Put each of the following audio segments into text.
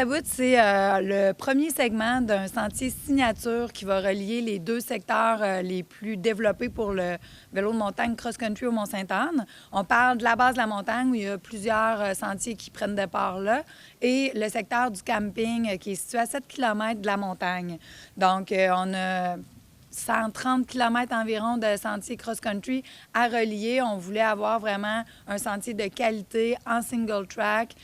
à bout, c'est le premier segment d'un sentier signature qui va relier les deux secteurs les plus développés pour le vélo de montagne cross-country au Mont-Sainte-Anne. On parle de la base de la montagne où il y a plusieurs sentiers qui prennent départ là et le secteur du camping qui est situé à 7 km de la montagne. Donc, on a 130 km environ de sentiers cross-country à relier. On voulait avoir vraiment un sentier de qualité en single track,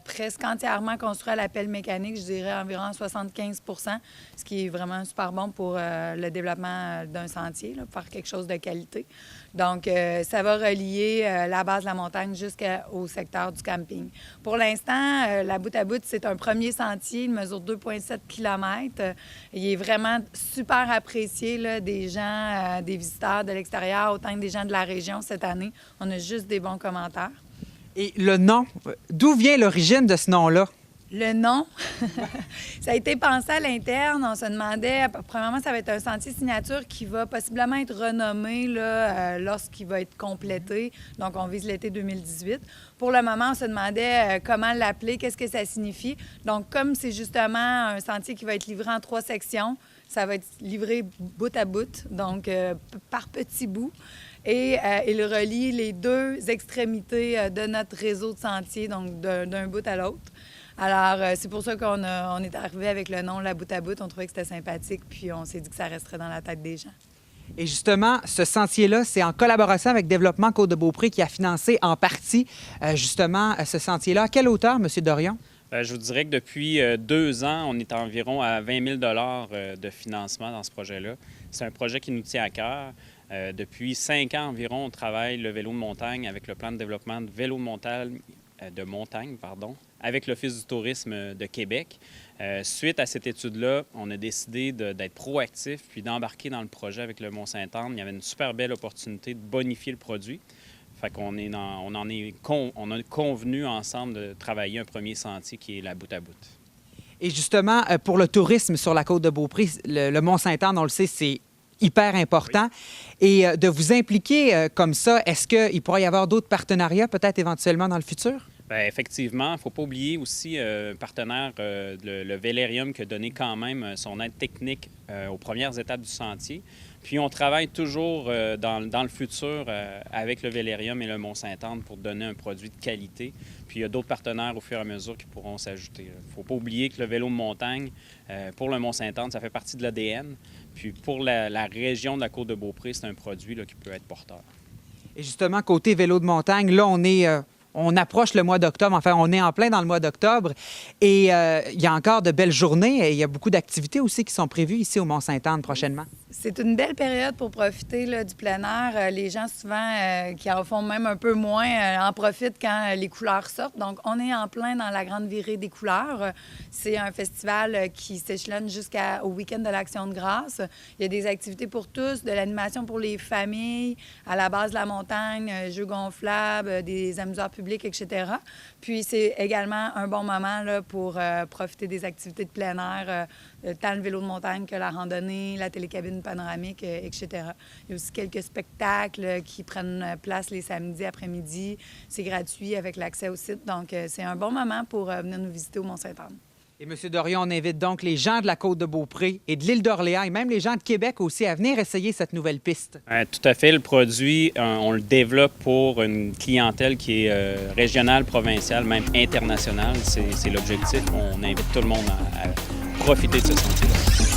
presque entièrement construit à la pelle mécanique, je dirais environ 75 %, ce qui est vraiment super bon pour le développement d'un sentier, là, pour faire quelque chose de qualité. Donc, ça va relier la base de la montagne jusqu'au secteur du camping. Pour l'instant, la bout à bout, c'est un premier sentier. Il mesure 2,7 km. Il est vraiment super apprécié là, des gens, des visiteurs de l'extérieur, autant que des gens de la région cette année. On a juste des bons commentaires. Et le nom, d'où vient l'origine de ce nom-là? Le nom, ça a été pensé à l'interne. On se demandait, premièrement, ça va être un sentier signature qui va possiblement être renommé là, lorsqu'il va être complété. Donc, on vise l'été 2018. Pour le moment, on se demandait comment l'appeler, qu'est-ce que ça signifie. Donc, comme c'est justement un sentier qui va être livré en 3 sections, ça va être livré bout à bout, donc par petits bouts. Et il relie les 2 extrémités de notre réseau de sentiers, donc d'un bout à l'autre. Alors, c'est pour ça qu'on est arrivé avec le nom La Bout à Bout. On trouvait que c'était sympathique, puis on s'est dit que ça resterait dans la tête des gens. Et justement, ce sentier-là, c'est en collaboration avec Développement Côte-de-Beaupré qui a financé en partie, justement, ce sentier-là. À quelle hauteur, M. Dorion? Je vous dirais que depuis 2 ans, on est environ à 20 000 de financement dans ce projet-là. C'est un projet qui nous tient à cœur. Depuis 5 ans environ, on travaille le vélo de montagne avec le plan de développement de vélo de montagne, avec l'Office du tourisme de Québec. Suite à cette étude-là, on a décidé d'être proactif puis d'embarquer dans le projet avec le Mont-Sainte-Anne. Il y avait une super belle opportunité de bonifier le produit. Fait qu'on on a convenu ensemble de travailler un premier sentier qui est la bout à bout. Et justement, pour le tourisme sur la Côte-de-Beaupré, le Mont-Sainte-Anne, on le sait, c'est hyper important. Oui. Et de vous impliquer comme ça, est-ce qu'il pourrait y avoir d'autres partenariats peut-être éventuellement dans le futur? Bien, effectivement, il ne faut pas oublier aussi un partenaire, le Vélérium, qui a donné quand même son aide technique aux premières étapes du sentier. Puis on travaille toujours dans le futur avec le Vélérium et le Mont-Sainte-Anne pour donner un produit de qualité. Puis il y a d'autres partenaires au fur et à mesure qui pourront s'ajouter. Il ne faut pas oublier que le vélo de montagne, pour le Mont-Sainte-Anne, ça fait partie de l'ADN. Puis pour la région de la Côte-de-Beaupré, c'est un produit là, qui peut être porteur. Et justement, côté vélo de montagne, là, on approche le mois d'octobre. Enfin, on est en plein dans le mois d'octobre. Et il y a encore de belles journées et il y a beaucoup d'activités aussi qui sont prévues ici au Mont-Sainte-Anne prochainement. C'est une belle période pour profiter là, du plein air. Les gens, souvent, qui en font même un peu moins, en profitent quand les couleurs sortent. Donc, on est en plein dans la grande virée des couleurs. C'est un festival qui s'échelonne jusqu'au week-end de l'Action de grâce. Il y a des activités pour tous, de l'animation pour les familles, à la base de la montagne, jeux gonflables, des amuseurs publics, etc. Puis, c'est également un bon moment là, pour profiter des activités de plein air, tant le vélo de montagne que la randonnée, la télécabine panoramique, etc. Il y a aussi quelques spectacles qui prennent place les samedis après-midi. C'est gratuit avec l'accès au site. Donc, c'est un bon moment pour venir nous visiter au Mont-Sainte-Anne. Et M. Dorion, on invite donc les gens de la Côte-de-Beaupré et de l'île d'Orléans et même les gens de Québec aussi à venir essayer cette nouvelle piste. Tout à fait. Le produit, on le développe pour une clientèle qui est régionale, provinciale, même internationale. C'est l'objectif. On invite tout le monde à profiter de ce sentier-là.